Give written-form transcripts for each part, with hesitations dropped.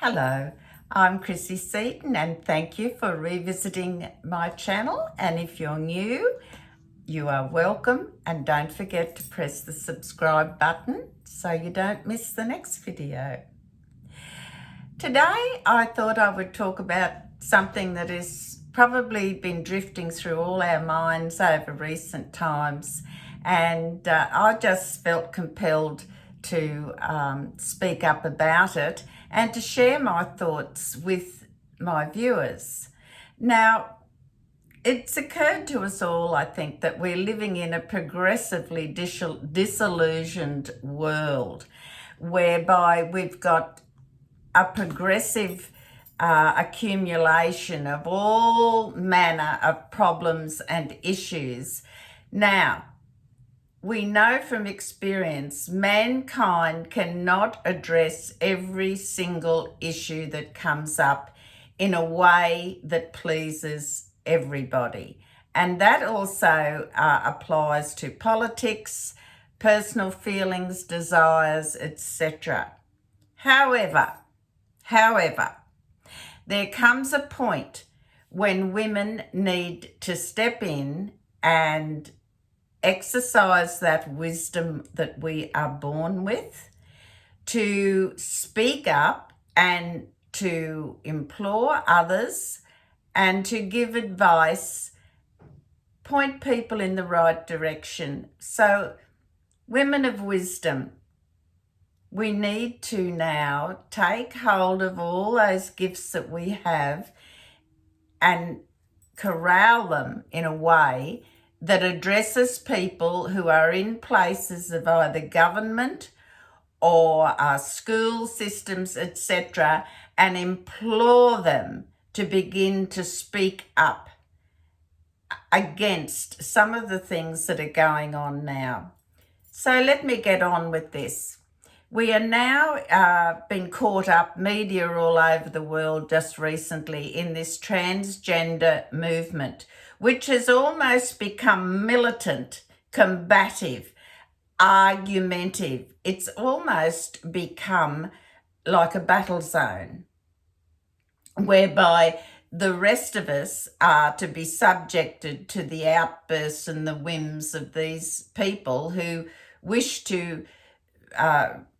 Hello, I'm Chrissy Seaton and thank you for revisiting my channel, and if you're new, you are welcome, and don't forget to press the subscribe button so you don't miss the next video. Today I thought I would talk about something that has probably been drifting through all our minds over recent times, and I just felt compelled to speak up about it and to share my thoughts with my viewers. Now, it's occurred to us all, I think, that we're living in a progressively disillusioned world whereby we've got a progressive accumulation of all manner of problems and issues. Now, we know from experience mankind cannot address every single issue that comes up in a way that pleases everybody. And that also applies to politics, personal feelings, desires, etc. However, there comes a point when women need to step in and exercise that wisdom that we are born with, to speak up and to implore others and to give advice, point people in the right direction. So, women of wisdom, we need to now take hold of all those gifts that we have and corral them in a way that addresses people who are in places of either government or school systems, etc., and implore them to begin to speak up against some of the things that are going on now. So let me get on with this. We are now been caught up, media all over the world just recently, in this transgender movement, which has almost become militant, combative, argumentative. It's almost become like a battle zone, whereby the rest of us are to be subjected to the outbursts and the whims of these people who wish to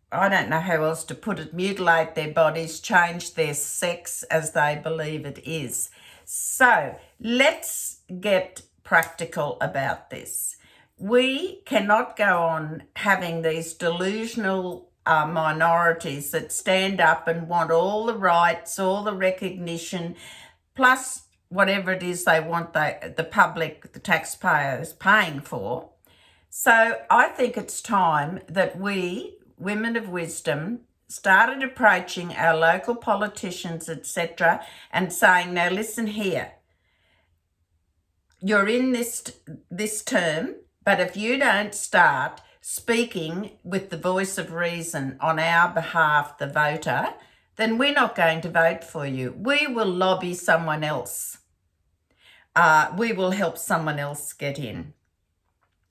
I don't know how else to put it, mutilate their bodies, change their sex as they believe it is. So let's get practical about this. We cannot go on having these delusional minorities that stand up and want all the rights, all the recognition, plus whatever it is they want the public, the taxpayers, paying for. So I think it's time that we, women of wisdom, started approaching our local politicians, etc., and saying, now listen here, you're in this term, but if you don't start speaking with the voice of reason on our behalf, the voter, then we're not going to vote for you. We will lobby someone else. We will help someone else get in.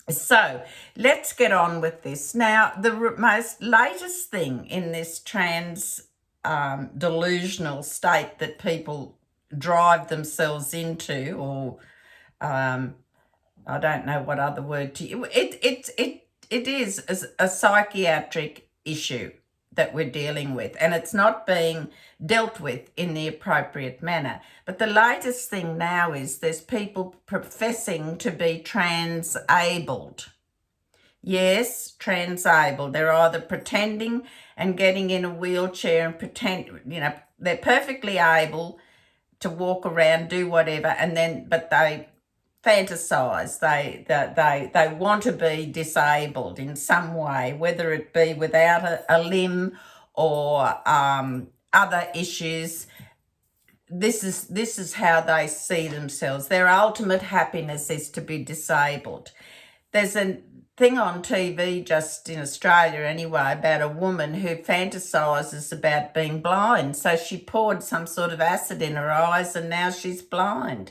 So let's get on with this. Now, the most latest thing in this delusional state that people drive themselves into, or I don't know what other word to use, it is a psychiatric issue that we're dealing with, and it's not being dealt with in the appropriate manner. But the latest thing now is there's people professing to be transabled. Yes, transabled. They're either pretending and getting in a wheelchair and they're perfectly able to walk around, do whatever, but they fantasize, they want to be disabled in some way, whether it be without a limb or other issues. This is how they see themselves. Their ultimate happiness is to be disabled. There's a thing on TV, just in Australia anyway, about a woman who fantasizes about being blind. So she poured some sort of acid in her eyes and now she's blind.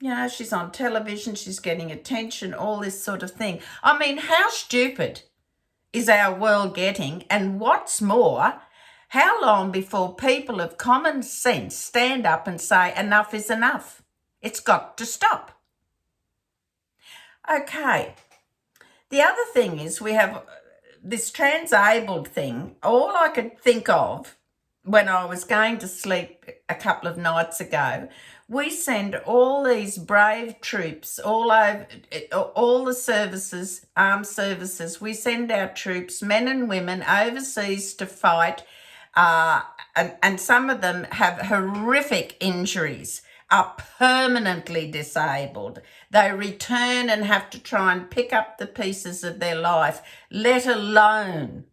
You know, she's on television, she's getting attention, all this sort of thing. I mean, how stupid is our world getting? And what's more, How long before people of common sense stand up and say enough is enough? It's got to stop. Okay. The other thing is we have this transabled thing. All I could think of when I was going to sleep a couple of nights ago, we send all these brave troops all over, all the services, armed services, we send our troops, men and women, overseas to fight, and some of them have horrific injuries, are permanently disabled. They return and have to try and pick up the pieces of their life, let alone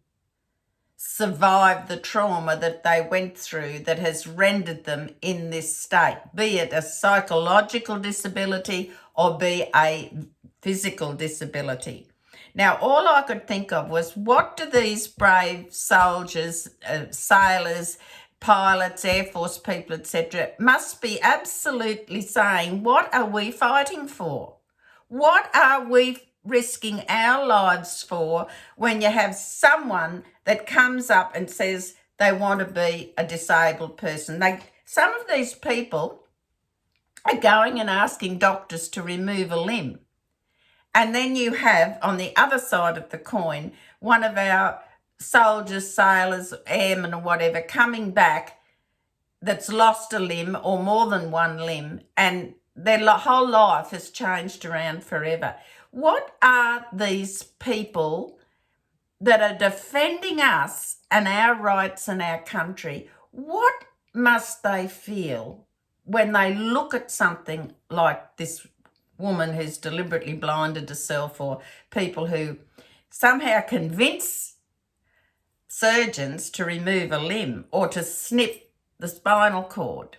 survive the trauma that they went through that has rendered them in this state, be it a psychological disability or be a physical disability. Now, all I could think of was, what do these brave soldiers, sailors, pilots, Air Force people, etc., must be absolutely saying, what are we fighting for? What are we risking our lives for when you have someone that comes up and says they want to be a disabled person? Some of these people are going and asking doctors to remove a limb. And then you have, on the other side of the coin, one of our soldiers, sailors, airmen or whatever coming back that's lost a limb or more than one limb, and their whole life has changed around forever. What are these people that are defending us and our rights and our country? What must they feel when they look at something like this woman who's deliberately blinded herself, or people who somehow convince surgeons to remove a limb or to snip the spinal cord?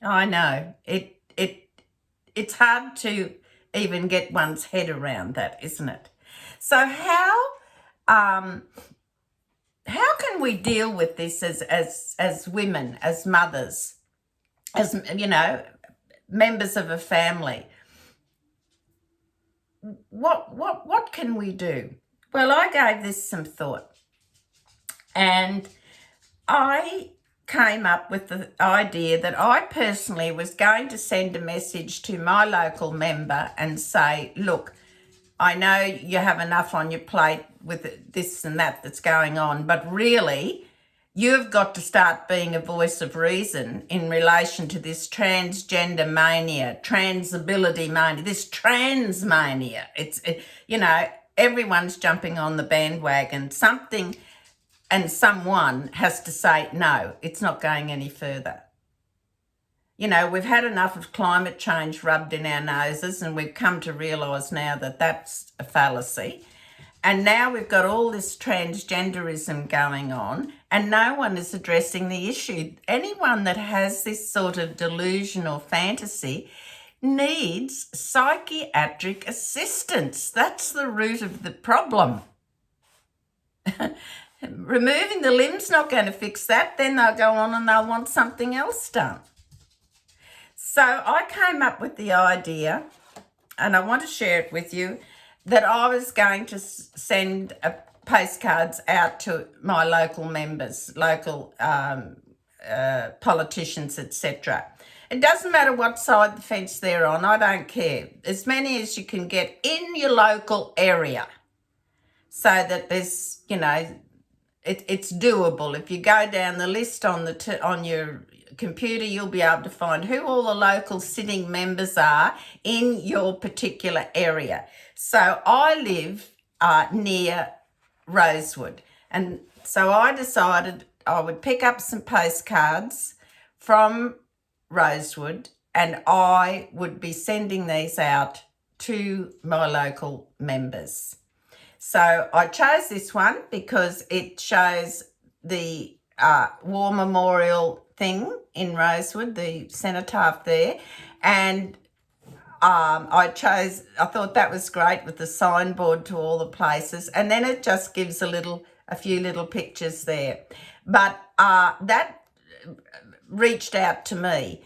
I know, it's hard to even get one's head around that, isn't it? So how can we deal with this as women, as mothers, as, you know, members of a family? What can we do? Well, I gave this some thought, and I came up with the idea that I personally was going to send a message to my local member and say, look, I know you have enough on your plate with this and that that's going on, but really you've got to start being a voice of reason in relation to this transgender mania, transability mania, this trans mania. You know, everyone's jumping on the bandwagon. Something and someone has to say, no, it's not going any further. You know, we've had enough of climate change rubbed in our noses, and we've come to realise now that that's a fallacy. And now we've got all this transgenderism going on, and no one is addressing the issue. Anyone that has this sort of delusional fantasy needs psychiatric assistance. That's the root of the problem. Removing the limb's not going to fix that. Then they'll go on and they'll want something else done. So I came up with the idea, and I want to share it with you, that I was going to send postcards out to my local members, local politicians, etc. It doesn't matter what side of the fence they're on. I don't care. As many as you can get in your local area, so that there's, you know, it's doable. If you go down the list on your computer, you'll be able to find who all the local sitting members are in your particular area. So I live near Rosewood, and so I decided I would pick up some postcards from Rosewood, and I would be sending these out to my local members. So I chose this one because it shows the War Memorial thing in Rosewood, the cenotaph there, and I thought that was great with the signboard to all the places, and then it just gives a few little pictures there. But that reached out to me,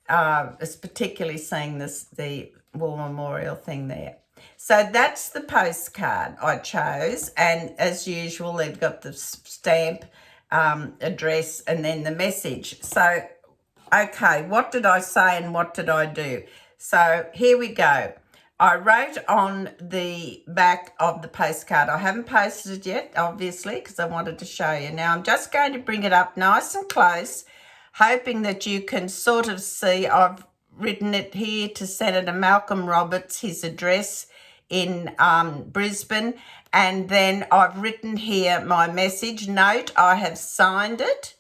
as particularly seeing the War Memorial thing there. So that's the postcard I chose. And as usual, they've got the stamp, address, and then the message. So, okay, what did I say and what did I do? So here we go. I wrote on the back of the postcard. I haven't posted it yet, obviously, because I wanted to show you. Now I'm just going to bring it up nice and close, hoping that you can sort of see. I've written it here to Senator Malcolm Roberts, his address in Brisbane. And then I've written here my message note. I have signed it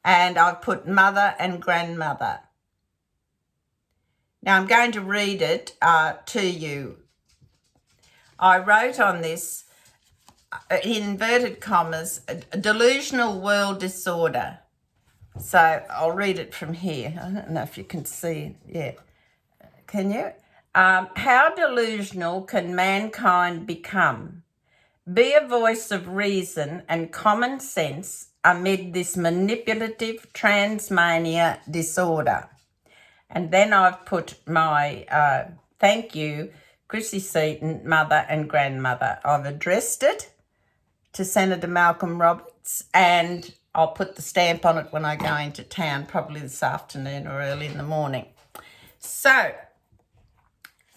and I've put mother and grandmother. Now I'm going to read it to you. I wrote on this, in inverted commas, a delusional world disorder. So I'll read it from here. I don't know if you can see it. Yeah. Can you? How delusional can mankind become? Be a voice of reason and common sense amid this manipulative transmania disorder. And then I've put my thank you, Chrissy Seaton, mother and grandmother. I've addressed it to Senator Malcolm Roberts, and I'll put the stamp on it when I go into town, probably this afternoon or early in the morning. So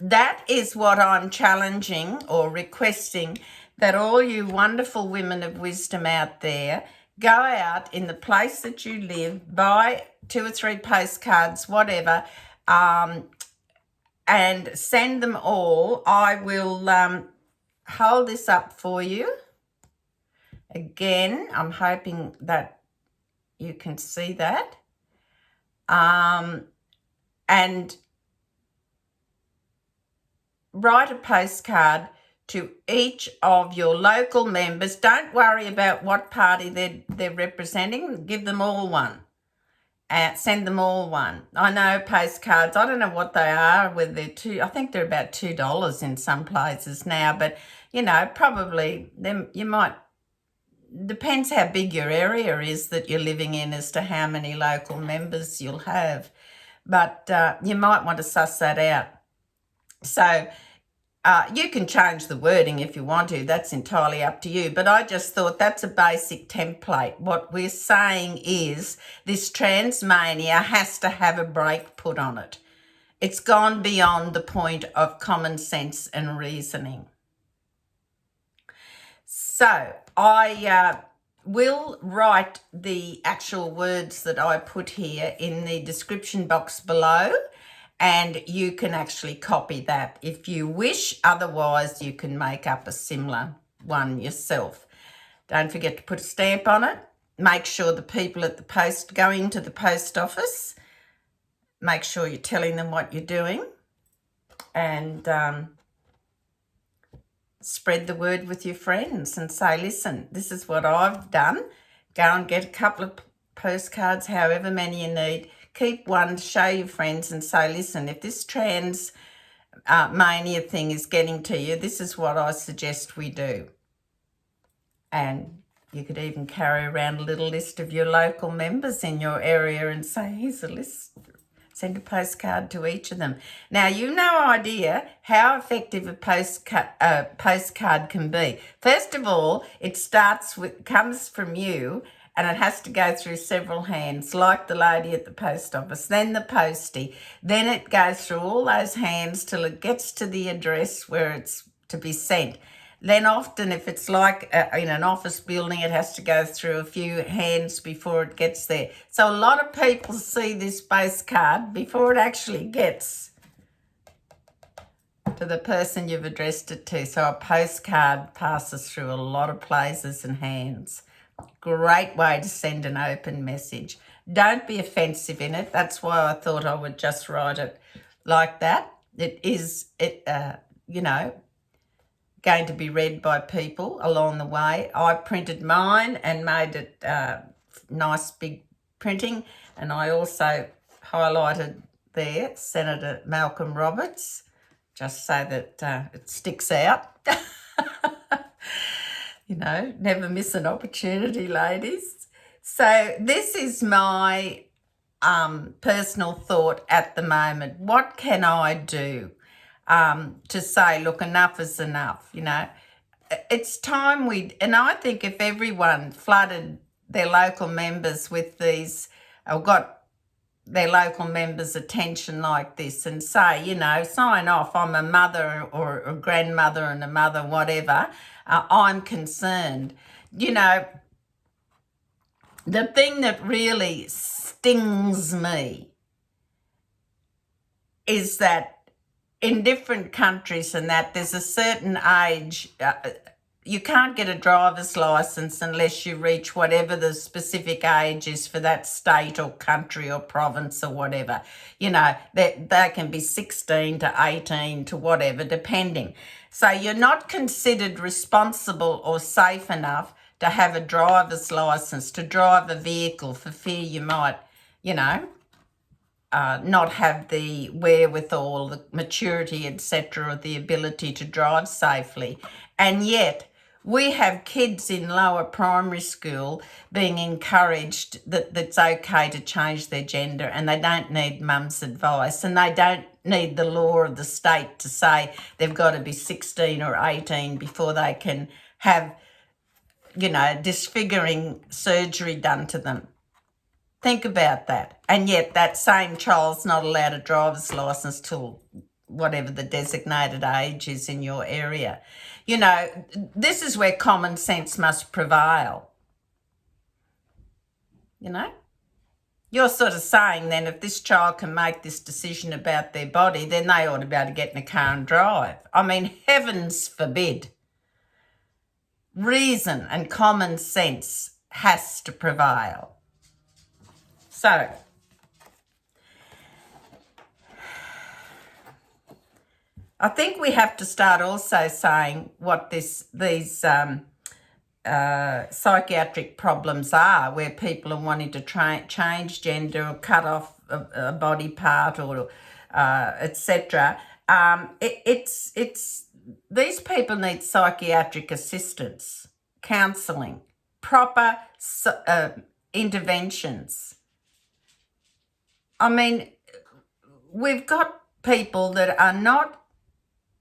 that is what I'm challenging or requesting, that all you wonderful women of wisdom out there go out in the place that you live, buy 2 or 3 postcards, whatever, and send them all. I will hold this up for you. Again, I'm hoping that you can see that. And write a postcard to each of your local members. Don't worry about what party they're representing. Give them all one. Send them all one. I know postcards, I don't know what they are, whether they're I think they're about $2 in some places now, but, probably you might, depends how big your area is that you're living in as to how many local members you'll have. But you might want to suss that out. So you can change the wording if you want to. That's entirely up to you. But I just thought that's a basic template. What we're saying is this transmania has to have a brake put on it. It's gone beyond the point of common sense and reasoning. So I will write the actual words that I put here in the description box below, and you can actually copy that if you wish. Otherwise, you can make up a similar one yourself. Don't forget to put a stamp on it. Make sure the people at the post go into the post office. Make sure you're telling them what you're doing, and spread the word with your friends and say, listen, this is what I've done. Go and get a couple of postcards, however many you need. Keep one, show your friends and say, listen, if this trans mania thing is getting to you, this is what I suggest we do. And you could even carry around a little list of your local members in your area and say, here's a list. Send a postcard to each of them. Now, you've no idea how effective a postcard can be. First of all, it comes from you, and it has to go through several hands, like the lady at the post office, then the postie. Then it goes through all those hands till it gets to the address where it's to be sent. Then often, if it's like in an office building, it has to go through a few hands before it gets there. So a lot of people see this postcard before it actually gets to the person you've addressed it to. So a postcard passes through a lot of places and hands. Great way to send an open message. Don't be offensive in it. That's why I thought I would just write it like that. It is, going to be read by people along the way. I printed mine and made it nice big printing, and I also highlighted there Senator Malcolm Roberts, just so that it sticks out. Never miss an opportunity, ladies. So this is my personal thought at the moment. What can I do? to say, look, enough is enough, It's time and I think if everyone flooded their local members with these, or got their local members' attention like this and say, sign off, I'm a mother or a grandmother and a mother, whatever, I'm concerned. The thing that really stings me is that in different countries and that there's a certain age, you can't get a driver's license unless you reach whatever the specific age is for that state or country or province or whatever. They can be 16 to 18 to whatever, depending. So you're not considered responsible or safe enough to have a driver's license, to drive a vehicle, for fear you might, not have the wherewithal, the maturity, etc., or the ability to drive safely. And yet we have kids in lower primary school being encouraged that it's okay to change their gender, and they don't need mum's advice, and they don't need the law of the state to say they've got to be 16 or 18 before they can have, disfiguring surgery done to them. Think about that. And yet that same child's not allowed a driver's license till whatever the designated age is in your area. This is where common sense must prevail. You're sort of saying then if this child can make this decision about their body, then they ought to be able to get in a car and drive. I mean, heavens forbid. Reason and common sense has to prevail. So, I think we have to start also saying what these psychiatric problems are, where people are wanting to change gender or cut off a body part or etc. It's these people need psychiatric assistance, counselling, proper interventions. I mean, we've got people that are not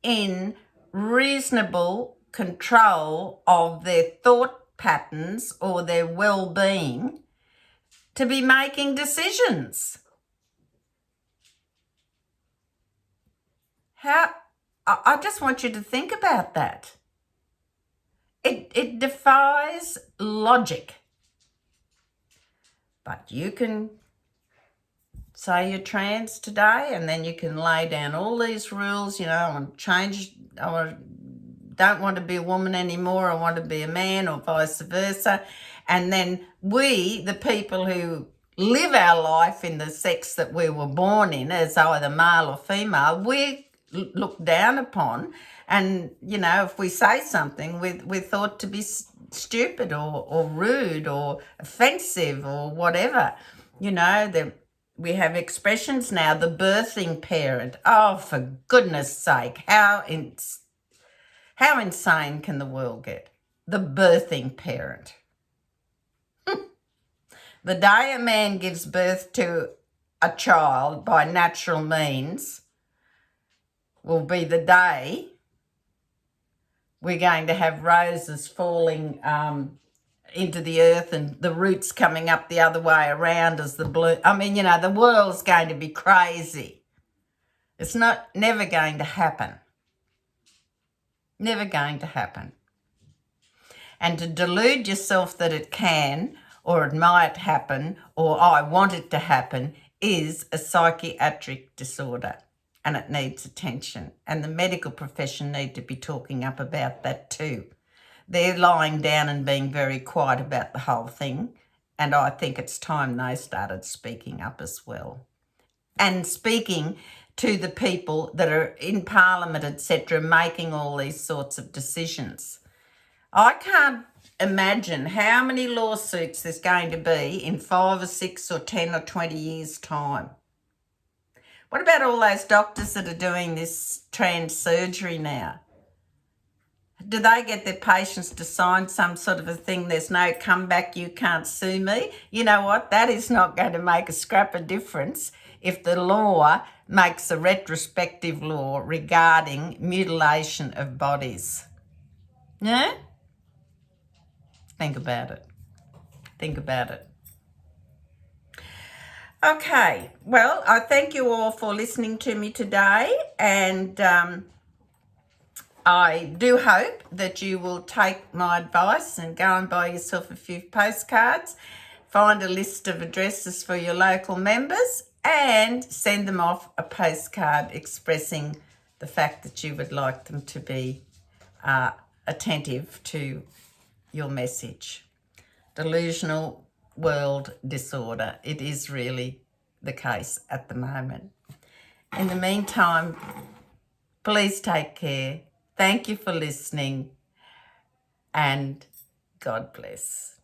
in reasonable control of their thought patterns or their well-being to be making decisions. I just want you to think about that. It defies logic. But you can say you're trans today, and then you can lay down all these rules, and I don't want to be a woman anymore, I want to be a man, or vice versa. And then we, the people who live our life in the sex that we were born in, as either male or female, we look down upon. And, if we say something, we're thought to be stupid or rude or offensive or whatever. We have expressions now, the birthing parent. Oh, for goodness sake, how insane can the world get? The birthing parent. The day a man gives birth to a child by natural means will be the day we're going to have roses falling into the earth and the roots coming up the other way around as the blue. I mean, the world's going to be crazy. It's never going to happen. Never going to happen. And to delude yourself that it can, or it might happen, or I want it to happen, is a psychiatric disorder, and it needs attention. And the medical profession need to be talking up about that too. They're lying down and being very quiet about the whole thing, and I think it's time they started speaking up as well. And speaking to the people that are in Parliament, etc., making all these sorts of decisions. I can't imagine how many lawsuits there's going to be in 5 or 6 or 10 or 20 years' time. What about all those doctors that are doing this trans surgery now? Do they get their patients to sign some sort of a thing, there's no comeback, you can't sue me? You know what? That is not going to make a scrap of difference if the law makes a retrospective law regarding mutilation of bodies. Yeah? Think about it. Think about it. Okay, well, I thank you all for listening to me today, and I do hope that you will take my advice and go and buy yourself a few postcards, find a list of addresses for your local members, and send them off a postcard expressing the fact that you would like them to be attentive to your message. Delusional world disorder. It is really the case at the moment. In the meantime, please take care. Thank you for listening, and God bless.